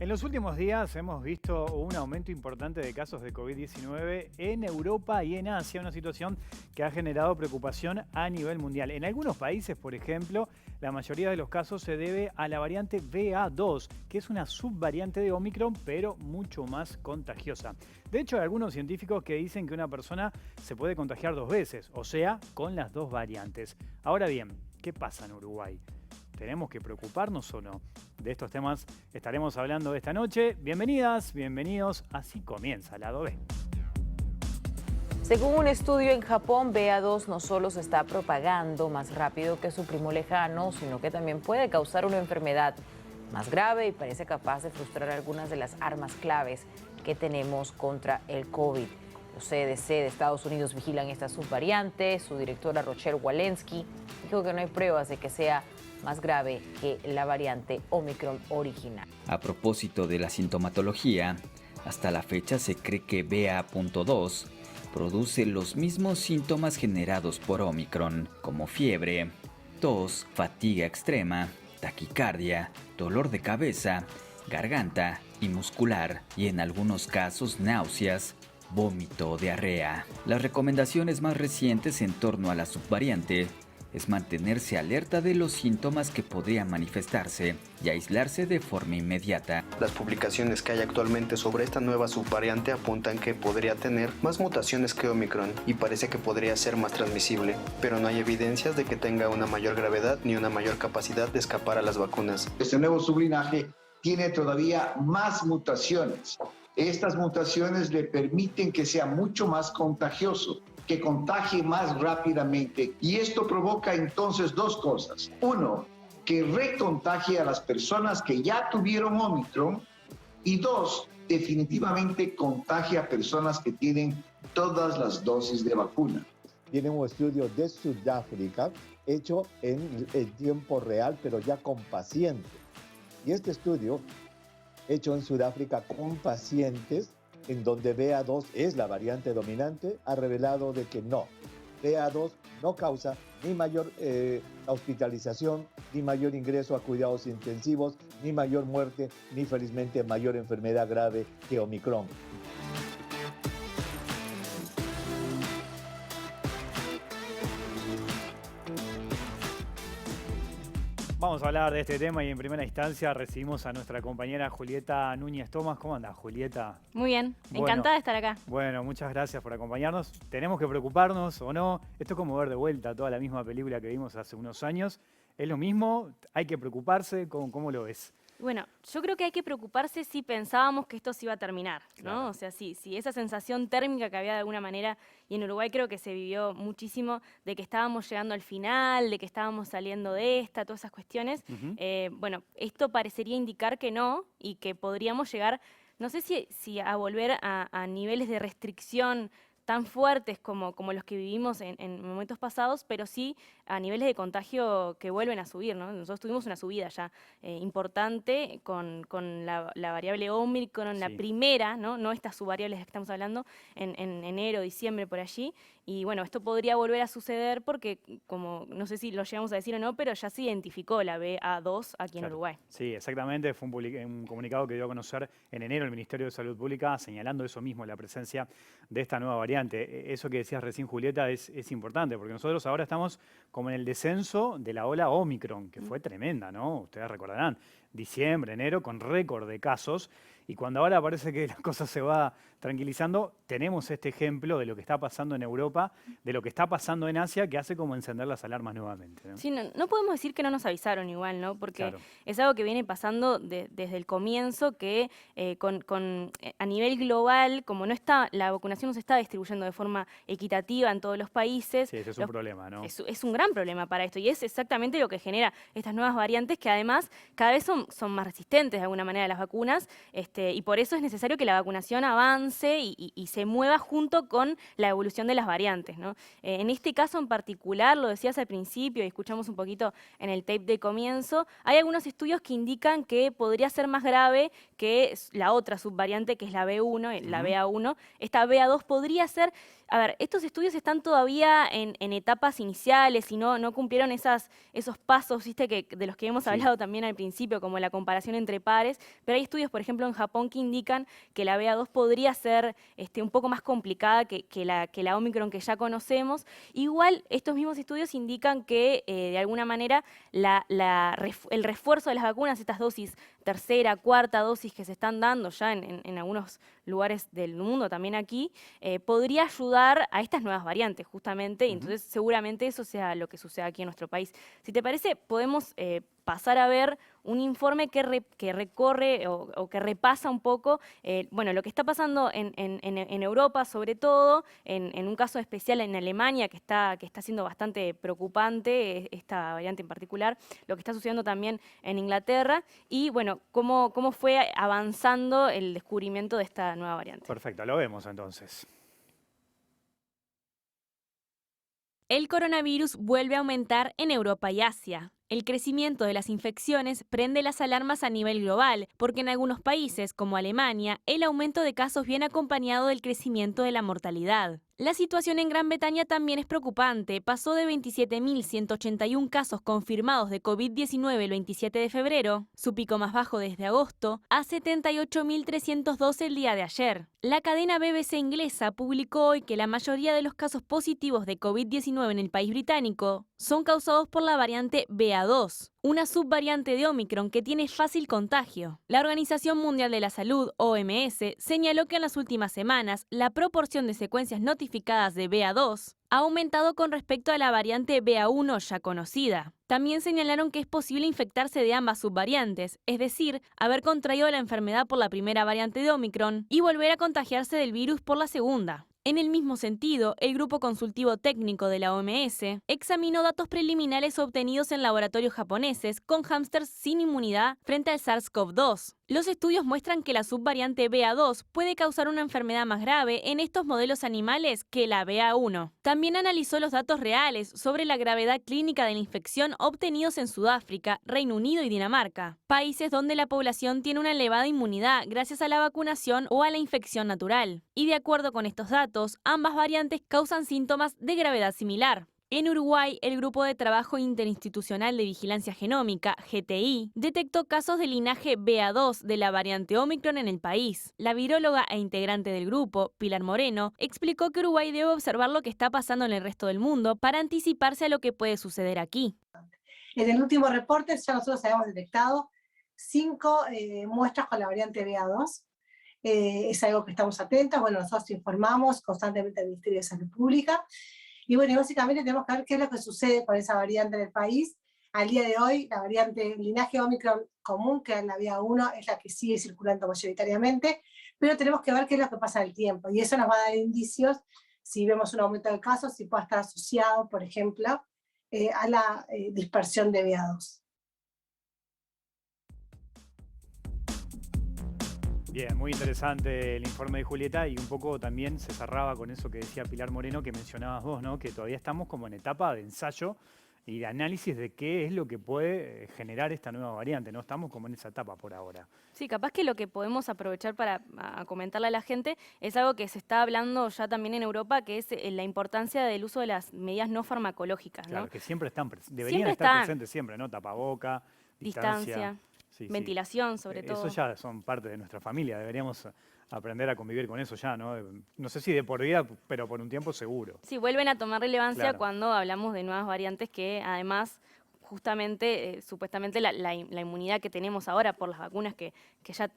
En los últimos días hemos visto un aumento importante de casos de COVID-19 en Europa y en Asia, una situación que ha generado preocupación a nivel mundial. En algunos países, por ejemplo, la mayoría de los casos se debe a la variante BA2, que es una subvariante de Omicron, pero mucho más contagiosa. De hecho, hay algunos científicos que dicen que una persona se puede contagiar 2 veces, o sea, con las 2 variantes. Ahora bien, ¿qué pasa en Uruguay? ¿Tenemos que preocuparnos o no? De estos temas estaremos hablando esta noche. Bienvenidas, bienvenidos. Así comienza Lado B. Según un estudio en Japón, BA2 no solo se está propagando más rápido que su primo lejano, sino que también puede causar una enfermedad más grave y parece capaz de frustrar algunas de las armas claves que tenemos contra el COVID. Los CDC de Estados Unidos vigilan esta subvariante. Su directora Rochelle Walensky dijo que no hay pruebas de que sea más grave que la variante Omicron original. A propósito de la sintomatología, hasta la fecha se cree que BA.2 produce los mismos síntomas generados por Omicron, como fiebre, tos, fatiga extrema, taquicardia, dolor de cabeza, garganta y muscular, y en algunos casos náuseas, vómito o diarrea. Las recomendaciones más recientes en torno a la subvariante es mantenerse alerta de los síntomas que podrían manifestarse y aislarse de forma inmediata. Las publicaciones que hay actualmente sobre esta nueva subvariante apuntan que podría tener más mutaciones que Omicron y parece que podría ser más transmisible, pero no hay evidencias de que tenga una mayor gravedad ni una mayor capacidad de escapar a las vacunas. Este nuevo sublinaje tiene todavía más mutaciones. Estas mutaciones le permiten que sea mucho más contagioso, que contagie más rápidamente. Y esto provoca entonces dos cosas. Uno, que recontagie a las personas que ya tuvieron Omicron. Y dos, definitivamente contagia a personas que tienen todas las dosis de vacuna. Tiene un estudio de Sudáfrica hecho en el tiempo real, pero ya con pacientes. Y este estudio, hecho en Sudáfrica con pacientes, en donde BA2 es la variante dominante, ha revelado de que no. BA2 no causa ni mayor hospitalización, ni mayor ingreso a cuidados intensivos, ni mayor muerte, ni felizmente mayor enfermedad grave que Omicron. Vamos a hablar de este tema y en primera instancia recibimos a nuestra compañera Julieta Núñez Tomás. ¿Cómo andás, Julieta? Muy bien, Bueno, encantada de estar acá. Bueno, muchas gracias por acompañarnos. ¿Tenemos que preocuparnos o no? Esto es como ver de vuelta toda la misma película que vimos hace unos años. ¿Es lo mismo? ¿Hay que preocuparse? ¿Cómo lo ves? Bueno, yo creo que hay que preocuparse si pensábamos que esto se iba a terminar, ¿no? Claro. O sea, si esa sensación térmica que había de alguna manera, y en Uruguay creo que se vivió muchísimo, de que estábamos llegando al final, de que estábamos saliendo de esta, todas esas cuestiones, bueno, esto parecería indicar que no, y que podríamos llegar, no sé si a volver a niveles de restricción tan fuertes como los que vivimos en momentos pasados, pero sí a niveles de contagio que vuelven a subir, ¿no? Nosotros tuvimos una subida ya importante con la variable Omicron, la Sí. primera, no estas subvariables de las que estamos hablando, en enero, diciembre, por allí. Y bueno, esto podría volver a suceder porque, como no sé si lo llegamos a decir o no, pero ya se identificó la BA2 aquí en Claro. Uruguay. Sí, exactamente. Fue un comunicado que dio a conocer en enero el Ministerio de Salud Pública señalando eso mismo, la presencia de esta nueva variante. Eso que decías recién, Julieta, es importante porque nosotros ahora estamos como en el descenso de la ola Omicron, que fue tremenda, ¿no? Ustedes recordarán, diciembre, enero, con récord de casos. Y cuando ahora parece que la cosa se va tranquilizando, tenemos este ejemplo de lo que está pasando en Europa, de lo que está pasando en Asia, que hace como encender las alarmas nuevamente, ¿no? Sí, no podemos decir que no nos avisaron igual, ¿no? Porque Claro. es algo que viene pasando desde el comienzo, que a nivel global, como la vacunación no se está distribuyendo de forma equitativa en todos los países. Sí, ese es un problema, ¿no? Es un gran problema para esto y es exactamente lo que genera estas nuevas variantes que además cada vez son más resistentes de alguna manera a las vacunas, y por eso es necesario que la vacunación avance y se mueva junto con la evolución de las variantes, ¿no? En este caso en particular, lo decías al principio y escuchamos un poquito en el tape de comienzo, hay algunos estudios que indican que podría ser más grave que la otra subvariante que es la B1, la BA1. Esta BA2 podría ser A ver, estos estudios están todavía en etapas iniciales y no cumplieron esos pasos, ¿viste? De los que hemos hablado también al principio, como la comparación entre pares, pero hay estudios, por ejemplo, en Japón que indican que la BA2 podría ser un poco más complicada que la Omicron que ya conocemos. Igual, estos mismos estudios indican que, de alguna manera, el refuerzo de las vacunas, estas dosis tercera, cuarta dosis que se están dando ya en algunos lugares del mundo, también aquí, podría ayudar a estas nuevas variantes, justamente, y entonces seguramente eso sea lo que suceda aquí en nuestro país. Si te parece, podemos pasar a ver un informe que recorre o que repasa un poco lo que está pasando en Europa, sobre todo, en un caso especial en Alemania, que está siendo bastante preocupante, esta variante en particular, lo que está sucediendo también en Inglaterra, y bueno, cómo fue avanzando el descubrimiento de esta nueva variante. Perfecto, lo vemos entonces. El coronavirus vuelve a aumentar en Europa y Asia. El crecimiento de las infecciones prende las alarmas a nivel global, porque en algunos países, como Alemania, el aumento de casos viene acompañado del crecimiento de la mortalidad. La situación en Gran Bretaña también es preocupante. Pasó de 27.181 casos confirmados de COVID-19 el 27 de febrero, su pico más bajo desde agosto, a 78.312 el día de ayer. La cadena BBC inglesa publicó hoy que la mayoría de los casos positivos de COVID-19 en el país británico son causados por la variante BA2, una subvariante de Omicron que tiene fácil contagio. La Organización Mundial de la Salud, OMS, señaló que en las últimas semanas la proporción de secuencias notificadas de BA2 ha aumentado con respecto a la variante BA1 ya conocida. También señalaron que es posible infectarse de ambas subvariantes, es decir, haber contraído la enfermedad por la primera variante de Omicron y volver a contagiarse del virus por la segunda. En el mismo sentido, el Grupo Consultivo Técnico de la OMS examinó datos preliminares obtenidos en laboratorios japoneses con hámsters sin inmunidad frente al SARS-CoV-2. Los estudios muestran que la subvariante BA2 puede causar una enfermedad más grave en estos modelos animales que la BA1. También analizó los datos reales sobre la gravedad clínica de la infección obtenidos en Sudáfrica, Reino Unido y Dinamarca, países donde la población tiene una elevada inmunidad gracias a la vacunación o a la infección natural. Y de acuerdo con estos datos, ambas variantes causan síntomas de gravedad similar. En Uruguay, el Grupo de Trabajo Interinstitucional de Vigilancia Genómica, GTI, detectó casos de linaje BA2 de la variante Omicron en el país. La viróloga e integrante del grupo, Pilar Moreno, explicó que Uruguay debe observar lo que está pasando en el resto del mundo para anticiparse a lo que puede suceder aquí. En el último reporte ya nosotros habíamos detectado 5 muestras con la variante BA2. Es algo que estamos atentos. Bueno, nosotros informamos constantemente al Ministerio de Salud Pública. Y bueno, básicamente tenemos que ver qué es lo que sucede con esa variante en el país. Al día de hoy, la variante linaje Omicron común, que es la BA1, es la que sigue circulando mayoritariamente, pero tenemos que ver qué es lo que pasa en el tiempo. Y eso nos va a dar indicios, si vemos un aumento de casos, si puede estar asociado, por ejemplo, a la dispersión de BA2. Bien, muy interesante el informe de Julieta y un poco también se cerraba con eso que decía Pilar Moreno, que mencionabas vos, ¿no? Que todavía estamos como en etapa de ensayo y de análisis de qué es lo que puede generar esta nueva variante, ¿no? Estamos como en esa etapa por ahora. Sí, capaz que lo que podemos aprovechar para comentarle a la gente es algo que se está hablando ya también en Europa, que es la importancia del uso de las medidas no farmacológicas, ¿no? Claro, que siempre deberían Siempre estar están. presentes siempre, ¿no? Tapaboca, distancia. Sí, ventilación, sobre todo. Eso ya son parte de nuestra familia, deberíamos aprender a convivir con eso ya, ¿no? No sé si de por vida, pero por un tiempo seguro. Sí, vuelven a tomar relevancia Claro. cuando hablamos de nuevas variantes que además justamente, supuestamente la inmunidad que tenemos ahora por las vacunas que ya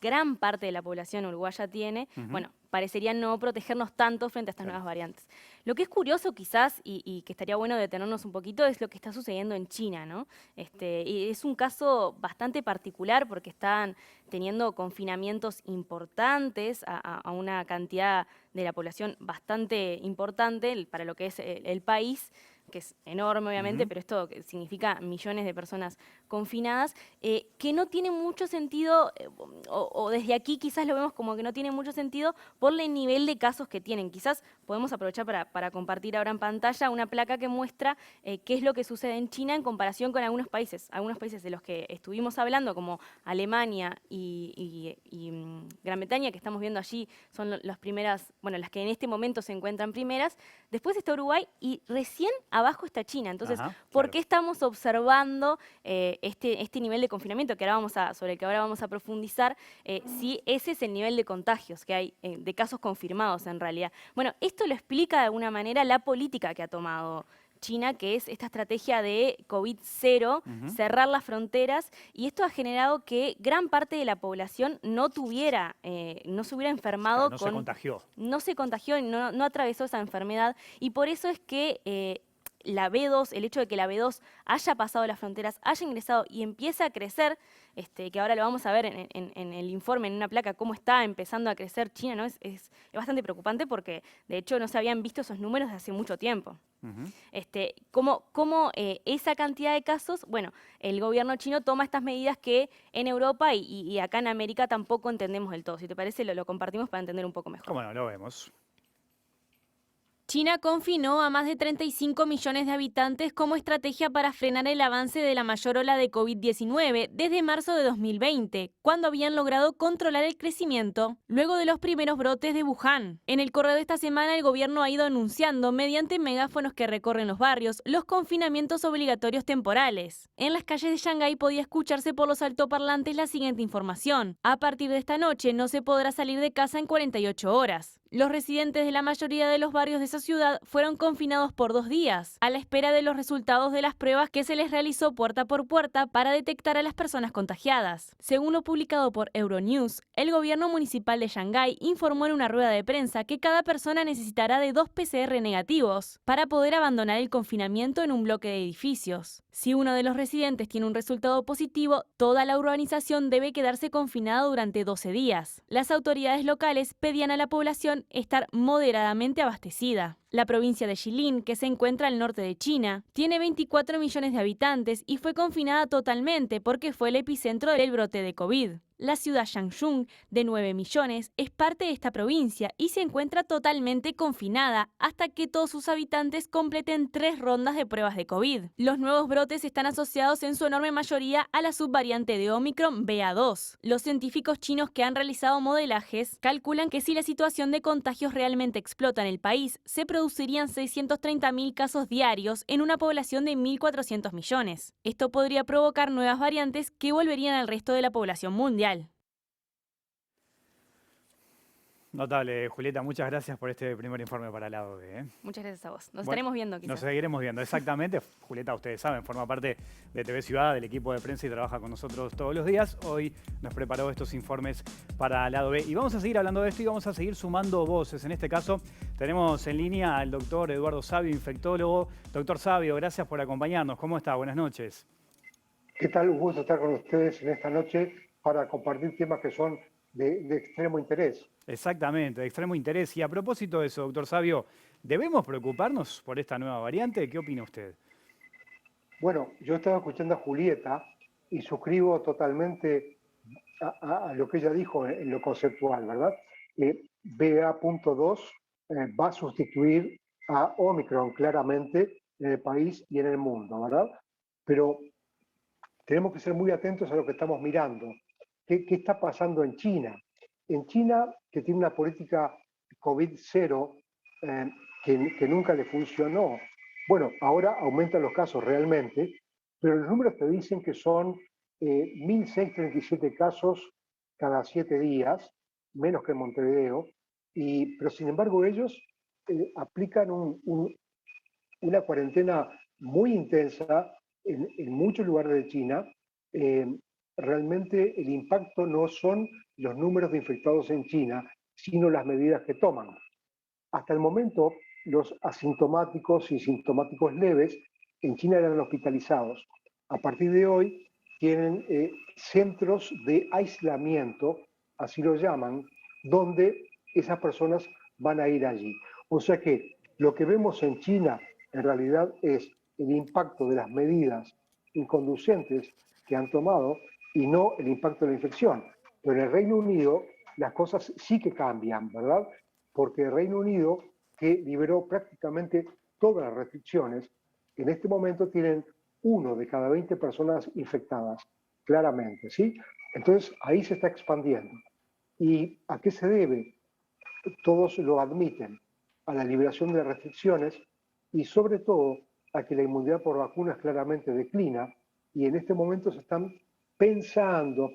gran parte de la población uruguaya tiene, bueno, parecería no protegernos tanto frente a estas nuevas variantes. Lo que es curioso quizás, y que estaría bueno detenernos un poquito, es lo que está sucediendo en China, ¿no? Y es un caso bastante particular porque están teniendo confinamientos importantes a una cantidad de la población bastante importante para lo que es el país, que es enorme obviamente, pero esto significa millones de personas confinadas, que no tiene mucho sentido, o desde aquí quizás lo vemos como que no tiene mucho sentido por el nivel de casos que tienen. Quizás podemos aprovechar para compartir ahora en pantalla una placa que muestra qué es lo que sucede en China en comparación con algunos países de los que estuvimos hablando, como Alemania y Gran Bretaña, que estamos viendo allí, son las primeras bueno, las que en este momento se encuentran primeras, después está Uruguay y recién abajo está China. Entonces, Ajá, ¿por claro. qué estamos observando este nivel de confinamiento sobre el que ahora vamos a profundizar? Si ese es el nivel de contagios que hay, de casos confirmados en realidad. Bueno, esto lo explica de alguna manera la política que ha tomado China, que es esta estrategia de COVID-0, cerrar las fronteras, y esto ha generado que gran parte de la población no se hubiera enfermado, Claro, no se contagió. no se contagió y no atravesó esa enfermedad, y por eso es que la B2, el hecho de que la B2 haya pasado las fronteras, haya ingresado y empiece a crecer, que ahora lo vamos a ver en el informe, en una placa, cómo está empezando a crecer China, ¿no? Es bastante preocupante porque, de hecho, no se habían visto esos números desde hace mucho tiempo. ¿Cómo esa cantidad de casos? Bueno, el gobierno chino toma estas medidas que en Europa y acá en América tampoco entendemos del todo. Si te parece, lo compartimos para entender un poco mejor. ¿Cómo no? Lo vemos. China confinó a más de 35 millones de habitantes como estrategia para frenar el avance de la mayor ola de COVID-19 desde marzo de 2020, cuando habían logrado controlar el crecimiento luego de los primeros brotes de Wuhan. En el correo de esta semana, el gobierno ha ido anunciando mediante megáfonos que recorren los barrios los confinamientos obligatorios temporales. En las calles de Shanghái podía escucharse por los altoparlantes la siguiente información: a partir de esta noche no se podrá salir de casa en 48 horas. Los residentes de la mayoría de los barrios de esa ciudad fueron confinados por 2 días, a la espera de los resultados de las pruebas que se les realizó puerta por puerta para detectar a las personas contagiadas. Según lo publicado por Euronews, el gobierno municipal de Shanghái informó en una rueda de prensa que cada persona necesitará de 2 PCR negativos para poder abandonar el confinamiento en un bloque de edificios. Si uno de los residentes tiene un resultado positivo, toda la urbanización debe quedarse confinada durante 12 días. Las autoridades locales pedían a la población estar moderadamente abastecida. La provincia de Jilin, que se encuentra al norte de China, tiene 24 millones de habitantes y fue confinada totalmente porque fue el epicentro del brote de COVID. La ciudad Changchun, de 9 millones, es parte de esta provincia y se encuentra totalmente confinada hasta que todos sus habitantes completen 3 rondas de pruebas de COVID. Los nuevos brotes están asociados en su enorme mayoría a la subvariante de Omicron BA2. Los científicos chinos que han realizado modelajes calculan que si la situación de contagios realmente explota en el país, se producirían 630.000 casos diarios en una población de 1.400 millones. Esto podría provocar nuevas variantes que volverían al resto de la población mundial. Notable, Julieta. Muchas gracias por este primer informe para la ODE. Muchas gracias a vos. Nos estaremos viendo, quizás. Nos seguiremos viendo, exactamente. Julieta, ustedes saben, forma parte de TV Ciudad, del equipo de prensa y trabaja con nosotros todos los días. Hoy nos preparó estos informes para Lado B. Y vamos a seguir hablando de esto y vamos a seguir sumando voces. En este caso, tenemos en línea al doctor Eduardo Savio, infectólogo. Doctor Savio, gracias por acompañarnos. ¿Cómo está? Buenas noches. ¿Qué tal? Un gusto estar con ustedes en esta noche para compartir temas que son de extremo interés. Exactamente, de extremo interés. Y a propósito de eso, doctor Savio, ¿debemos preocuparnos por esta nueva variante? ¿Qué opina usted? Bueno, yo estaba escuchando a Julieta y suscribo totalmente a lo que ella dijo en lo conceptual, ¿verdad? BA.2 va a sustituir a Omicron claramente en el país y en el mundo, ¿verdad? Pero tenemos que ser muy atentos a lo que estamos mirando. ¿Qué está pasando en China? En China, que tiene una política COVID-0 que nunca le funcionó, bueno, ahora aumentan los casos realmente, pero los números te dicen que son 1.637 casos cada 7 días, menos que en Montevideo, pero sin embargo ellos aplican una cuarentena muy intensa en muchos lugares de China. Realmente el impacto no son los números de infectados en China, sino las medidas que toman. Hasta el momento, los asintomáticos y sintomáticos leves en China eran hospitalizados. A partir de hoy tienen centros de aislamiento, así lo llaman, donde esas personas van a ir allí. O sea que lo que vemos en China en realidad es el impacto de las medidas inconducentes que han tomado y no el impacto de la infección. Pero en el Reino Unido las cosas sí que cambian, ¿verdad? Porque el Reino Unido, que liberó prácticamente todas las restricciones, en este momento tienen 1 de cada 20 personas infectadas, claramente, ¿sí? Entonces ahí se está expandiendo. ¿Y a qué se debe? todos lo admiten, a la liberación de restricciones y sobre todo a que la inmunidad por vacunas claramente declina y en este momento se están pensando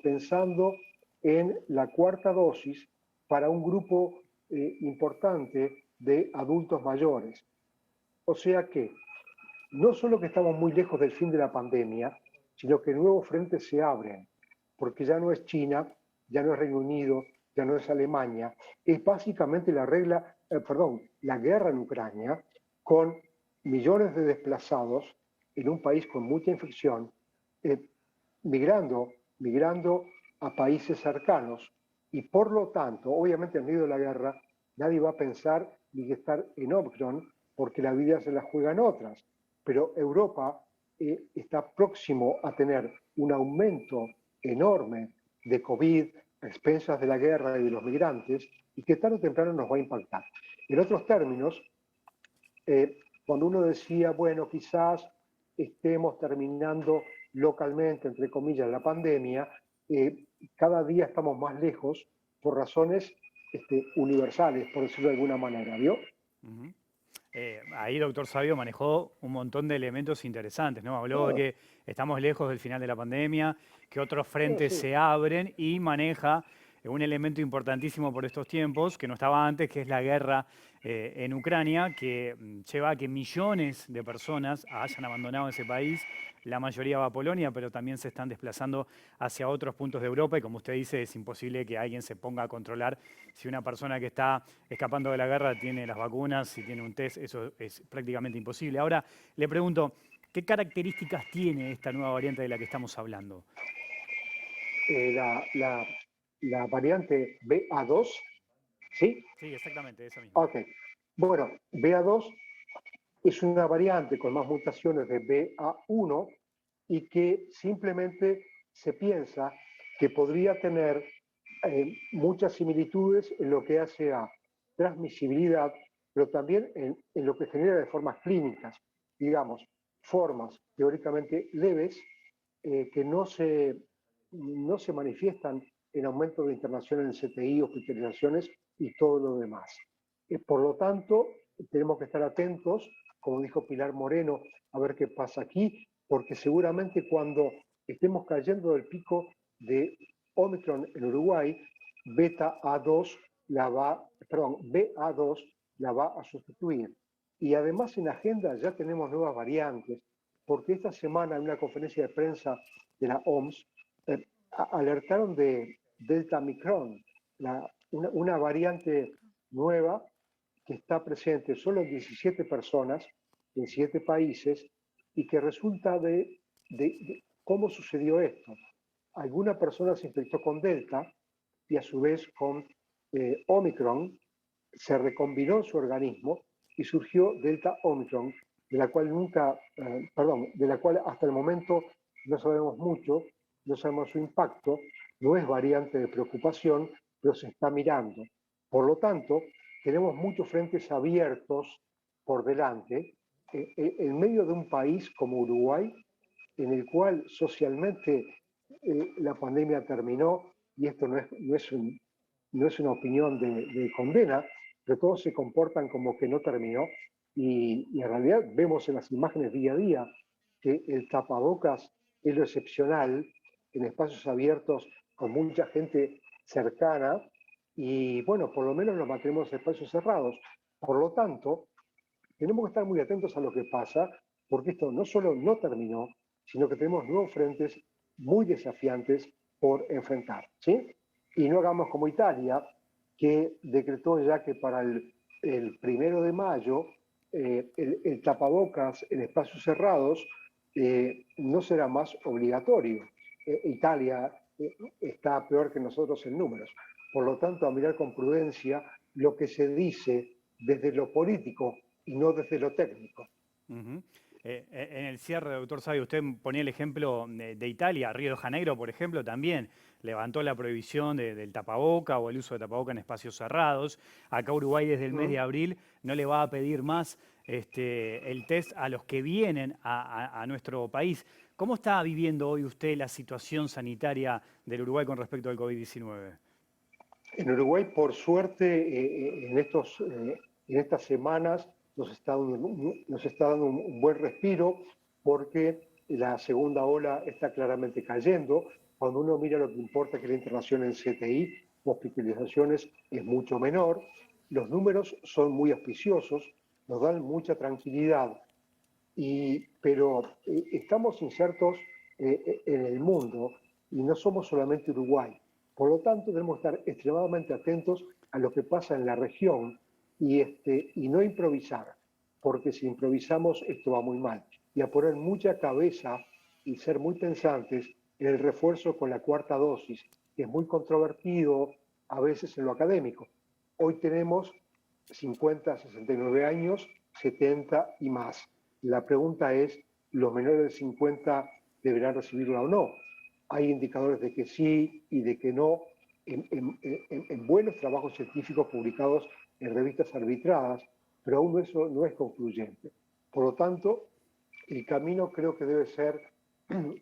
en la cuarta dosis para un grupo importante de adultos mayores. O sea que no solo que estamos muy lejos del fin de la pandemia, sino que nuevos frentes se abren, porque ya no es China, ya no es Reino Unido, ya no es Alemania, es básicamente la guerra en Ucrania, con millones de desplazados en un país con mucha infección, migrando a países cercanos, y por lo tanto, obviamente en medio de la guerra, nadie va a pensar ni estar en Omicron, porque la vida se la juegan otras. Pero Europa está próximo a tener un aumento enorme de COVID a expensas de la guerra y de los migrantes, y que tarde o temprano nos va a impactar. En otros términos, cuando uno decía, bueno, quizás estemos terminando localmente, entre comillas, la pandemia, cada día estamos más lejos por razones universales, por decirlo de alguna manera, ¿vio? Uh-huh. Ahí, doctor Savio, manejó un montón de elementos interesantes, ¿no? Habló de que estamos lejos del final de la pandemia, que otros frentes se abren y maneja un elemento importantísimo por estos tiempos, que no estaba antes, que es la guerra en Ucrania, que lleva a que millones de personas hayan abandonado ese país. La mayoría va a Polonia, pero también se están desplazando hacia otros puntos de Europa y como usted dice, es imposible que alguien se ponga a controlar si una persona que está escapando de la guerra tiene las vacunas, si tiene un test, eso es prácticamente imposible. Ahora, le pregunto, ¿qué características tiene esta nueva variante de la que estamos hablando? La variante BA2, ¿sí? Sí, exactamente, esa misma. Ok. Bueno, BA2 es una variante con más mutaciones de BA1 y que simplemente se piensa que podría tener muchas similitudes en lo que hace a transmisibilidad, pero también en lo que genera de formas clínicas, digamos, formas teóricamente leves que no se manifiestan en aumento de internación en el CTI, hospitalizaciones y todo lo demás. Por lo tanto, tenemos que estar atentos, como dijo Pilar Moreno, a ver qué pasa aquí, porque seguramente cuando estemos cayendo del pico de Omicron en Uruguay, BA2 la va a sustituir. Y además en la agenda ya tenemos nuevas variantes, porque esta semana en una conferencia de prensa de la OMS alertaron de Delta Micron, una variante nueva que está presente solo en 17 personas, en 7 países, y que resulta de cómo sucedió esto. Alguna persona se infectó con Delta y a su vez con Omicron, se recombinó en su organismo y surgió Delta Omicron, de la cual de la cual hasta el momento no sabemos mucho, no sabemos su impacto, no es variante de preocupación, pero se está mirando. Por lo tanto, tenemos muchos frentes abiertos por delante, en medio de un país como Uruguay, en el cual socialmente la pandemia terminó, y esto no es una opinión de condena, pero todos se comportan como que no terminó, y en realidad vemos en las imágenes día a día que el tapabocas es lo excepcional en espacios abiertos con mucha gente cercana, y bueno, por lo menos nos mantenemos en espacios cerrados. Por lo tanto, tenemos que estar muy atentos a lo que pasa, porque esto no solo no terminó, sino que tenemos nuevos frentes muy desafiantes por enfrentar, ¿sí? Y no hagamos como Italia, que decretó ya que para el 1 de mayo el tapabocas en espacios cerrados no será más obligatorio. Italia está peor que nosotros en números. Por lo tanto, a mirar con prudencia lo que se dice desde lo político y no desde lo técnico. Uh-huh. En el cierre, doctor Savio, usted ponía el ejemplo de Italia. Río de Janeiro, por ejemplo, también levantó la prohibición del tapaboca o el uso de tapaboca en espacios cerrados. Acá Uruguay desde el mes de abril no le va a pedir más el test a los que vienen a nuestro país. ¿Cómo está viviendo hoy usted la situación sanitaria del Uruguay con respecto al COVID-19? En Uruguay, por suerte, en estas semanas nos está dando un buen respiro porque la segunda ola está claramente cayendo. Cuando uno mira lo que importa, que es la internación en CTI, hospitalizaciones es mucho menor. Los números son muy auspiciosos, nos dan mucha tranquilidad, pero estamos insertos en el mundo y no somos solamente Uruguay. Por lo tanto, debemos estar extremadamente atentos a lo que pasa en la región y no improvisar, porque si improvisamos esto va muy mal. Y a poner mucha cabeza y ser muy pensantes en el refuerzo con la cuarta dosis, que es muy controvertido a veces en lo académico. Hoy tenemos 50, 69 años, 70 y más. La pregunta es, ¿los menores de 50 deberán recibirla o no? Hay indicadores de que sí y de que no en buenos trabajos científicos publicados en revistas arbitradas, pero aún eso no es concluyente. Por lo tanto, el camino creo que debe ser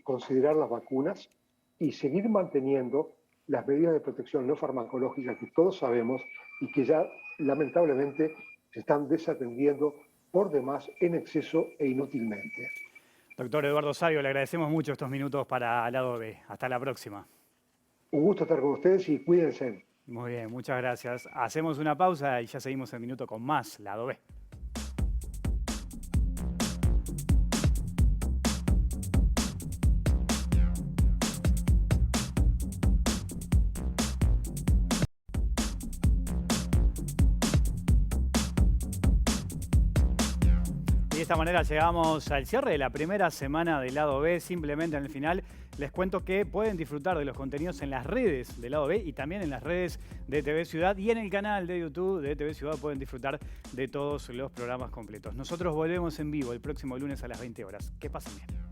considerar las vacunas y seguir manteniendo las medidas de protección no farmacológica que todos sabemos y que ya lamentablemente se están desatendiendo por demás en exceso e inútilmente. Doctor Eduardo Savio, le agradecemos mucho estos minutos para Lado B. Hasta la próxima. Un gusto estar con ustedes y cuídense. Muy bien, muchas gracias. Hacemos una pausa y ya seguimos el minuto con más Lado B. Y de esta manera llegamos al cierre de la primera semana de Lado B. Simplemente en el final les cuento que pueden disfrutar de los contenidos en las redes de Lado B y también en las redes de TV Ciudad, y en el canal de YouTube de TV Ciudad pueden disfrutar de todos los programas completos. Nosotros volvemos en vivo el próximo lunes a las 20 horas. Que pasen bien.